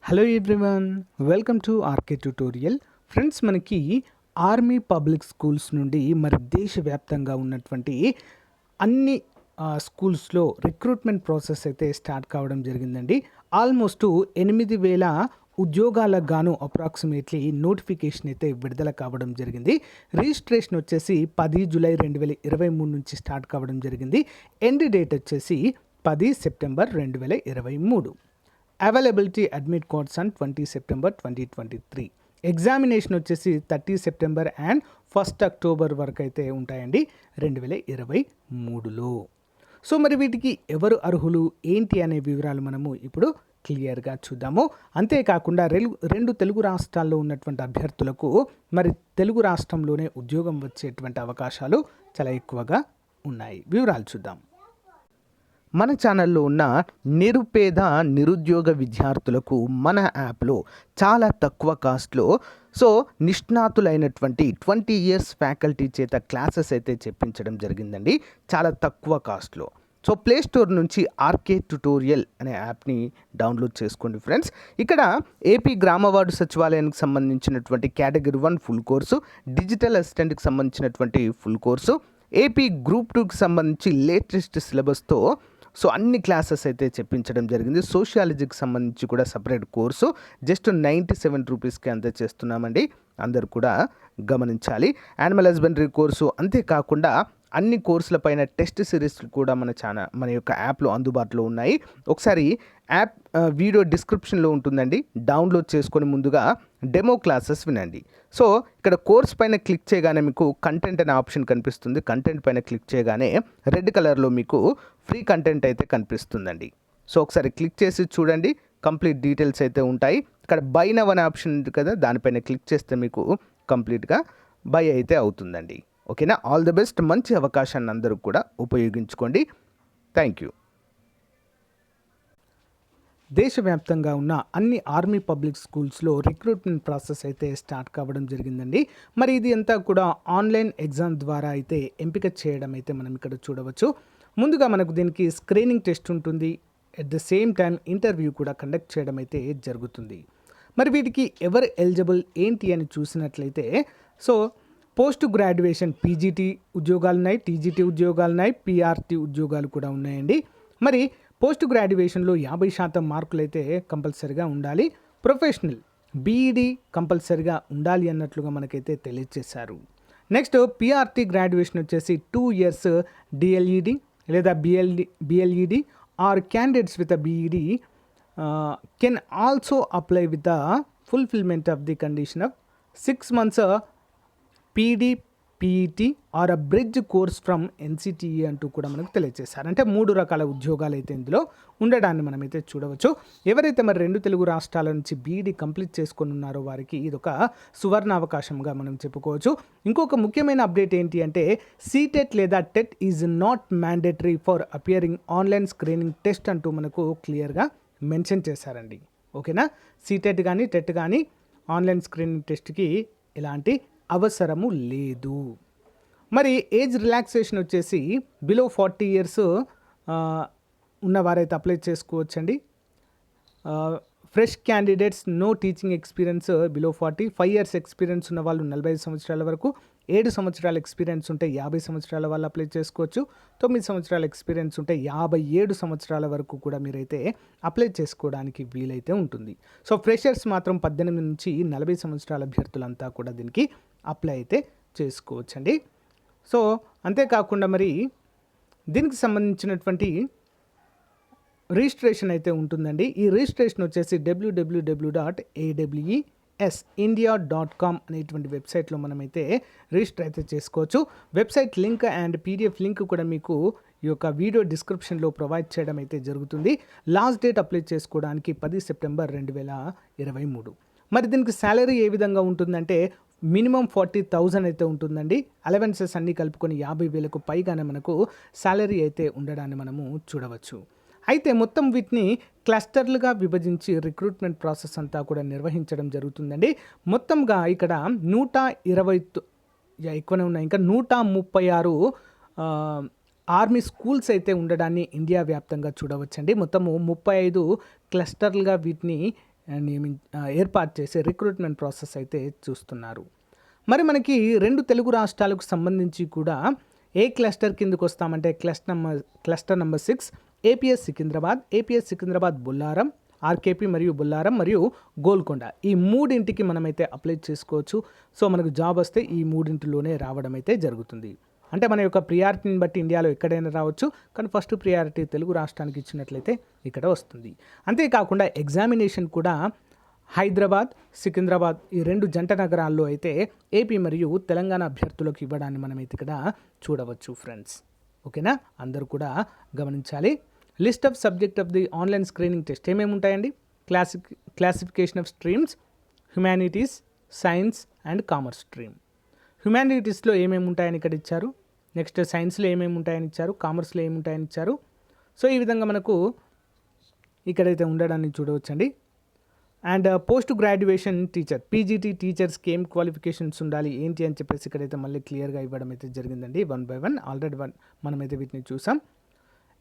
Hello everyone, welcome to RK tutorial. Friends, మనకి army public schools నుండి మరి దేశవ్యాప్తంగా ఉన్నటువంటి అన్ని స్కూల్స్లో రిక్రూట్మెంట్ ప్రాసెస్ అయితే స్టార్ట్ కావడం జరిగిందండి. ఆల్మోస్ట్ 8,000 ఉద్యోగాలకు గాను అప్రాక్సిమేట్లీ నోటిఫికేషన్ అయితే విడుదల కావడం జరిగింది. రిజిస్ట్రేషన్ వచ్చేసి 10 జూలై 2023 నుంచి స్టార్ట్ కావడం జరిగింది. ఎండ్ డేట్ వచ్చేసి 10 September 2023. Availability admit cards on 20 September 2023. Examination వచ్చేసి 30 సెప్టెంబర్ అండ్ 1 అక్టోబర్ వరకు అయితే ఉంటాయండి 2023లో. సో మరి వీటికి ఎవరు అర్హులు ఏంటి అనే వివరాలు మనము ఇప్పుడు క్లియర్గా చూద్దాము. అంతేకాకుండా రెండు తెలుగు రాష్ట్రాల్లో ఉన్నటువంటి అభ్యర్థులకు మరి తెలుగు రాష్ట్రంలోనే ఉద్యోగం వచ్చేటువంటి అవకాశాలు చాలా ఎక్కువగా ఉన్నాయి. వివరాలు చూద్దాం. మన ఛానల్లో ఉన్న నిరుపేద నిరుద్యోగ విద్యార్థులకు మన యాప్లో చాలా తక్కువ కాస్ట్లో నిష్ణాతులైనటువంటి 20 ఇయర్స్ ఫ్యాకల్టీ చేత క్లాసెస్ అయితే చెప్పించడం జరిగిందండి, చాలా తక్కువ కాస్ట్లో. ప్లే స్టోర్ నుంచి ఆర్కే ట్యూటోరియల్ అనే యాప్ని డౌన్లోడ్ చేసుకోండి ఫ్రెండ్స్. ఇక్కడ ఏపీ గ్రామ వార్డు సచివాలయానికి సంబంధించినటువంటి కేటగిరీ 1 ఫుల్ కోర్సు, డిజిటల్ అసిస్టెంట్కి సంబంధించినటువంటి ఫుల్ కోర్సు, ఏపీ గ్రూప్ 2కి సంబంధించి లేటెస్ట్ సిలబస్తో అన్ని క్లాసెస్ అయితే చెప్పించడం జరిగింది. సోషియాలజీకి సంబంధించి కూడా సపరేట్ కోర్సు జస్ట్ 97 రూపీస్కి అంతే చేస్తున్నామండి, అందరు కూడా గమనించాలి. యానిమల్ హస్బెండరీ కోర్సు, అంతేకాకుండా అన్ని కోర్సుల పైన టెస్ట్ సిరీస్లు కూడా మన యొక్క యాప్లో అందుబాటులో ఉన్నాయి. ఒకసారి యాప్ వీడియో డిస్క్రిప్షన్లో ఉంటుందండి, డౌన్లోడ్ చేసుకొని ముందుగా డెమో క్లాసెస్ వినండి. ఇక్కడ కోర్స్ పైన క్లిక్ చేయగానే మీకు కంటెంట్ అనే ఆప్షన్ కనిపిస్తుంది. కంటెంట్ పైన క్లిక్ చేయగానే రెడ్ కలర్లో మీకు ఫ్రీ కంటెంట్ అయితే కనిపిస్తుందండి. ఒకసారి క్లిక్ చేసి చూడండి, కంప్లీట్ డీటెయిల్స్ అయితే ఉంటాయి. ఇక్కడ బై నవ్ అనే ఆప్షన్ ఉంది కదా, దానిపైన క్లిక్ చేస్తే మీకు కంప్లీట్గా బై అయితే అవుతుందండి. ఓకేనా? All the best. మంచి అవకాశాన్ని అందరూ కూడా ఉపయోగించుకోండి. Thank you. దేశవ్యాప్తంగా ఉన్న అన్ని ఆర్మీ పబ్లిక్ స్కూల్స్లో రిక్రూట్మెంట్ ప్రాసెస్ అయితే స్టార్ట్ కావడం జరిగిందండి. మరి ఇది అంతా కూడా ఆన్లైన్ ఎగ్జామ్ ద్వారా అయితే ఎంపిక చేయడం అయితే మనం ఇక్కడ చూడవచ్చు. ముందుగా మనకు దీనికి స్క్రీనింగ్ టెస్ట్ ఉంటుంది. At the same time interview కూడా కండక్ట్ చేయడం అయితే జరుగుతుంది. మరి వీటికి ఎవరు ఎలిజిబుల్ ఏంటి అని చూసినట్లయితే పోస్ట్ గ్రాడ్యుయేషన్ పీజీటీ ఉద్యోగాలు ఉన్నాయి, టీజీటీ ఉద్యోగాలు ఉన్నాయి, పీఆర్టీ ఉద్యోగాలు కూడా ఉన్నాయండి. మరి పోస్ట్ గ్రాడ్యుయేషన్లో 50% మార్కులు అయితే కంపల్సరిగా ఉండాలి. ప్రొఫెషనల్ బీఈడీ కంపల్సరిగా ఉండాలి అన్నట్లుగా మనకైతే తెలియజేశారు. నెక్స్ట్ పీఆర్టీ గ్రాడ్యుయేషన్ వచ్చేసి 2 ఇయర్స్ డిఎల్ఈడి లేదా BElEd or candidates with BEd can also apply with the fulfilment of the condition of 6 months PD PET or a bridge course from NCTE అంటూ కూడా మనకు తెలియజేశారు. అంటే 3 రకాల ఉద్యోగాలు అయితే ఇందులో ఉండడాన్ని మనమైతే చూడవచ్చు. ఎవరైతే మరి 2 తెలుగు రాష్ట్రాల నుంచి బీఈడీ కంప్లీట్ చేసుకొని ఉన్నారో వారికి ఇదొక సువర్ణ అవకాశంగా మనం చెప్పుకోవచ్చు. ఇంకొక ముఖ్యమైన అప్డేట్ ఏంటి అంటే సీటెట్ లేదా TET is not mandatory for appearing online screening test అంటూ మనకు క్లియర్గా మెన్షన్ చేశారండి. ఓకేనా? సీటెట్ కానీ టెట్ కానీ ఆన్లైన్ స్క్రీనింగ్ టెస్ట్కి ఎలాంటి అవసరము లేదు. మరి ఏజ్ రిలాక్సేషన్ వచ్చేసి బిలో 40 ఇయర్స్ ఉన్నవారైతే అప్లై చేసుకోవచ్చండి. Fresh candidates no teaching experience below 40, 5 years experience ఉన్న వాళ్ళు 45 సంవత్సరాల వరకు, 7 సంవత్సరాల ఎక్స్పీరియన్స్ ఉంటే 50 సంవత్సరాల వాళ్ళు అప్లై చేసుకోవచ్చు. 9 సంవత్సరాల ఎక్స్పీరియన్స్ ఉంటే 57 సంవత్సరాల వరకు కూడా మీరైతే అప్లై చేసుకోవడానికి వీలైతే ఉంటుంది. ఫ్రెషర్స్ మాత్రం 18 నుంచి 40 సంవత్సరాల అభ్యర్థులంతా కూడా దీనికి అప్లై అయితే చేసుకోవచ్చండి. అంతేకాకుండా మరి దీనికి సంబంధించినటువంటి రిజిస్ట్రేషన్ అయితే ఉంటుందండి. ఈ రిజిస్ట్రేషన్ వచ్చేసి www.awsindia.com అనేటువంటి వెబ్సైట్లో మనమైతే రిజిస్టర్ అయితే చేసుకోవచ్చు. Website link and PDF link కూడా మీకు ఈ యొక్క వీడియో డిస్క్రిప్షన్లో ప్రొవైడ్ చేయడం అయితే జరుగుతుంది. లాస్ట్ డేట్ అప్లై చేసుకోవడానికి 10 సెప్టెంబర్ 2023. మరి దీనికి శాలరీ ఏ విధంగా ఉంటుందంటే మినిమం 40,000 అయితే ఉంటుందండి. అలవెన్సెస్ అన్నీ కలుపుకొని 50,000కు పైగానే మనకు శాలరీ అయితే ఉండడాన్ని మనము చూడవచ్చు. అయితే మొత్తం వీటిని క్లస్టర్లుగా విభజించి రిక్రూట్మెంట్ ప్రాసెస్ అంతా కూడా నిర్వహించడం జరుగుతుందండి. మొత్తంగా ఇక్కడ 120 ఎక్కువనే ఉన్నాయి, ఇంకా 136 ఆర్మీ స్కూల్స్ అయితే ఉండడాన్ని ఇండియా వ్యాప్తంగా చూడవచ్చండి. మొత్తము 35 క్లస్టర్లుగా వీటిని ఏర్పాటు చేసే రిక్రూట్మెంట్ ప్రాసెస్ అయితే చూస్తున్నారు. మరి మనకి 2 తెలుగు రాష్ట్రాలకు సంబంధించి కూడా ఏ క్లస్టర్ కిందకు వస్తామంటే cluster number 6 APS Secunderabad Bollaram, RKP మరియు బొల్లారం మరియు గోల్కొండ, ఈ 3ంటికి మనమైతే అప్లై చేసుకోవచ్చు. సో మనకు జాబ్ వస్తే ఈ 3ంటిలోనే రావడం అయితే జరుగుతుంది. అంటే మన యొక్క ప్రియారిటీని బట్టి ఇండియాలో ఎక్కడైనా రావచ్చు, కానీ ఫస్ట్ ప్రియారిటీ తెలుగు రాష్ట్రానికి ఇచ్చినట్లయితే ఇక్కడ వస్తుంది. అంతేకాకుండా ఎగ్జామినేషన్ కూడా హైదరాబాద్, సికింద్రాబాద్ ఈ 2 జంట నగరాల్లో అయితే ఏపీ మరియు తెలంగాణ అభ్యర్థులకు ఇవ్వడాన్ని మనమైతే ఇక్కడ చూడవచ్చు ఫ్రెండ్స్. ఓకేనా, అందరూ కూడా గమనించాలి. List of subject of the online screening test ఏమేమి ఉంటాయండి? Classification of streams, humanities, science and commerce stream. హ్యుమానిటీస్లో ఏమేమి ఉంటాయని ఇక్కడ ఇచ్చారు, నెక్స్ట్ సైన్స్లో ఏమేమి ఉంటాయని ఇచ్చారు, కామర్స్లో ఏమి ఉంటాయని ఇచ్చారు. సో ఈ విధంగా మనకు ఇక్కడైతే ఉండడాన్ని చూడవచ్చండి. And post graduation teacher, PGT టీచర్స్కి ఏం క్వాలిఫికేషన్స్ ఉండాలి ఏంటి అని చెప్పేసి ఇక్కడైతే మళ్ళీ క్లియర్గా ఇవ్వడం అయితే జరిగిందండి. 1 by 1 ఆల్రెడీ మనమైతే వీటిని చూసాం.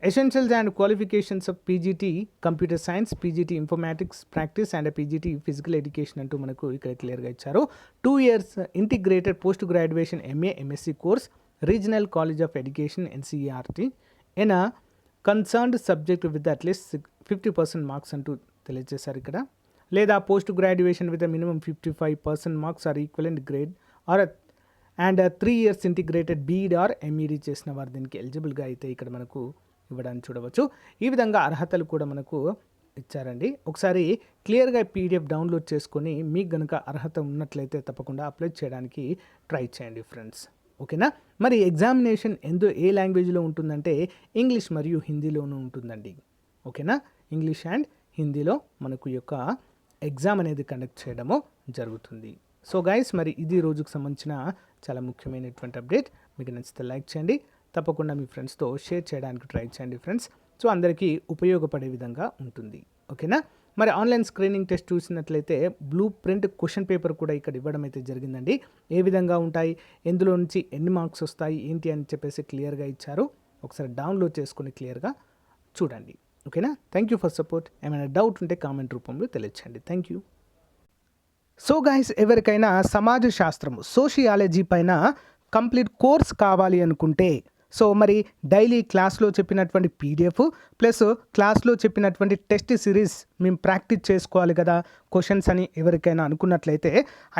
Essentials and qualifications of PGT computer science, PGT informatics practice and PGT physical education అంటూ మనకు ఇక్కడ క్లియర్గా ఇచ్చారు. 2 years integrated post graduation MSc course, regional college of education NCERT in a concerned subject with at least 50% marks అంటూ తెలియజేశారు ఇక్కడ. లేదా post graduation with minimum 55% marks or equivalent grade or and 3 years integrated BEd or MEd చేసిన వారు దీనికి ఎలిజిబుల్గా అయితే ఇక్కడ మనకు ఇవ్వడానికి చూడవచ్చు. ఈ విధంగా అర్హతలు కూడా మనకు ఇచ్చారండి. ఒకసారి క్లియర్గా పీడిఎఫ్ డౌన్లోడ్ చేసుకొని మీకు కనుక అర్హత ఉన్నట్లయితే తప్పకుండా అప్లై చేయడానికి ట్రై చేయండి ఫ్రెండ్స్. ఓకేనా, మరి ఎగ్జామినేషన్ ఏ లాంగ్వేజ్లో ఉంటుందంటే ఇంగ్లీష్ మరియు హిందీలోనూ ఉంటుందండి. ఓకేనా, ఇంగ్లీష్ అండ్ హిందీలో మనకు యొక్క ఎగ్జామ్ అనేది కండక్ట్ చేయడము జరుగుతుంది. సో గైస్, మరి ఇది రోజుకు సంబంధించిన చాలా ముఖ్యమైనటువంటి అప్డేట్. మీకు నచ్చితే లైక్ చేయండి, తప్పకుండా మీ ఫ్రెండ్స్తో షేర్ చేయడానికి ట్రై చేయండి ఫ్రెండ్స్. సో అందరికీ ఉపయోగపడే విధంగా ఉంటుంది. ఓకేనా, మరి ఆన్లైన్ స్క్రీనింగ్ టెస్ట్ చూసినట్లయితే బ్లూ ప్రింట్ క్వశ్చన్ పేపర్ కూడా ఇక్కడ ఇవ్వడం అయితే జరిగిందండి. ఏ విధంగా ఉంటాయి, ఎందులో నుంచి ఎన్ని మార్క్స్ వస్తాయి ఏంటి అని చెప్పేసి క్లియర్గా ఇచ్చారు. ఒకసారి డౌన్లోడ్ చేసుకొని క్లియర్గా చూడండి. ఓకేనా, థ్యాంక్ యూ ఫర్ సపోర్ట్. ఏమైనా డౌట్ ఉంటే కామెంట్ రూపంలో తెలియచేయండి. Thank you. సో గైస్, ఎవరికైనా సమాజ శాస్త్రము సోషియాలజీ పైన కంప్లీట్ కోర్స్ కావాలి అనుకుంటే, సో మరి డైలీ క్లాస్లో చెప్పినటువంటి పీడిఎఫ్ ప్లస్ క్లాస్లో చెప్పినటువంటి టెస్ట్ సిరీస్ మేము ప్రాక్టీస్ చేసుకోవాలి కదా క్వశ్చన్స్ అని ఎవరికైనా అనుకున్నట్లయితే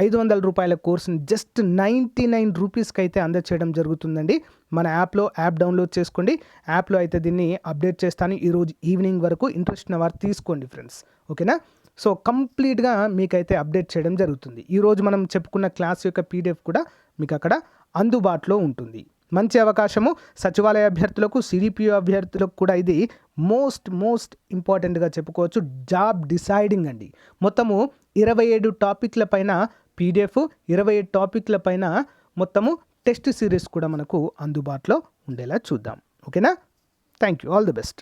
500 రూపాయల కోర్సుని జస్ట్ 99 రూపీస్కి అయితే అందచేయడం జరుగుతుందండి. మన యాప్ డౌన్లోడ్ చేసుకోండి. యాప్లో అయితే దీన్ని అప్డేట్ చేస్తాను ఈరోజు ఈవినింగ్ వరకు. ఇంట్రెస్ట్ ఉన్న వారు తీసుకోండి ఫ్రెండ్స్. ఓకేనా, సో కంప్లీట్గా మీకైతే అప్డేట్ చేయడం జరుగుతుంది. ఈరోజు మనం చెప్పుకున్న క్లాస్ యొక్క పీడిఎఫ్ కూడా మీకు అక్కడ అందుబాటులో ఉంటుంది. మంచి అవకాశము సచివాలయ అభ్యర్థులకు, సిడిపిఓ అభ్యర్థులకు కూడా ఇది మోస్ట్ ఇంపార్టెంట్గా చెప్పుకోవచ్చు. జాబ్ డిసైడింగ్ అండి. మొత్తము 27 టాపిక్ల పైన పీడిఎఫ్, 27 టాపిక్ల పైన మొత్తము టెస్ట్ సిరీస్ కూడా మనకు అందుబాటులో ఉండేలా చూద్దాం. ఓకేనా, thank you, all the best.